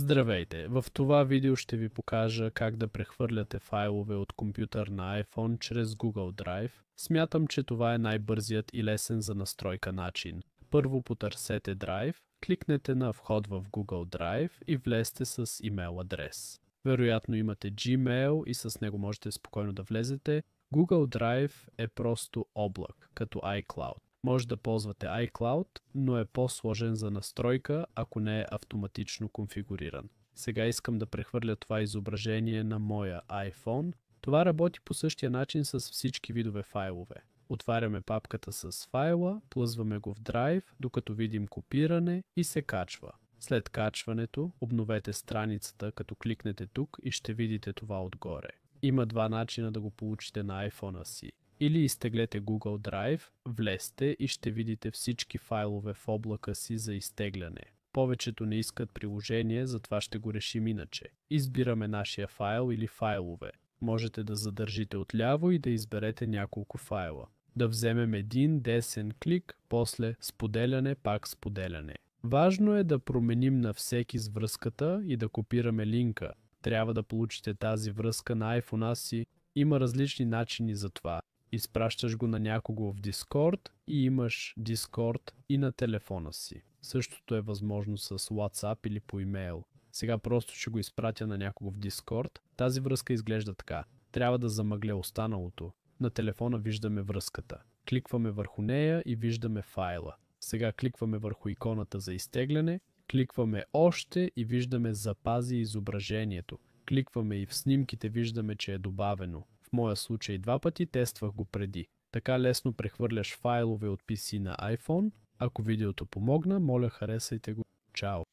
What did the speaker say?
Здравейте! В това видео ще ви покажа как да прехвърляте файлове от компютър на iPhone чрез Google Drive. Смятам, че това е най-бързият и лесен за настройка начин. Първо потърсете Drive, кликнете на вход в Google Drive и влезте с имейл адрес. Вероятно имате Gmail и с него можете спокойно да влезете. Google Drive е просто облак, като iCloud. Може да ползвате iCloud, но е по-сложен за настройка, ако не е автоматично конфигуриран. Сега искам да прехвърля това изображение на моя iPhone. Това работи по същия начин с всички видове файлове. Отваряме папката с файла, плъзваме го в Drive, докато видим копиране и се качва. След качването, обновете страницата, като кликнете тук и ще видите това отгоре. Има два начина да го получите на iPhone-а си. Или изтеглете Google Drive, влезте и ще видите всички файлове в облака си за изтегляне. Повечето не искат приложение, затова ще го решим иначе. Избираме нашия файл или файлове. Можете да задържите отляво и да изберете няколко файла. Да вземем един десен клик, после споделяне, пак споделяне. Важно е да променим на всеки с връзката и да копираме линка. Трябва да получите тази връзка на iPhone-а си. Има различни начини за това. Изпращаш го на някого в Discord и имаш Discord и на телефона си. Същото е възможно с WhatsApp или по имейл. Сега просто ще го изпратя на някого в Discord. Тази връзка изглежда така. Трябва да замъгля останалото. На телефона виждаме връзката. Кликваме върху нея и виждаме файла. Сега кликваме върху иконата за изтегляне. Кликваме още и виждаме запази изображението. Кликваме и в снимките виждаме, че е добавено. В моя случай два пъти, тествах го преди. Така лесно прехвърляш файлове от PC на iPhone. Ако видеото помогна, моля харесайте го. Чао!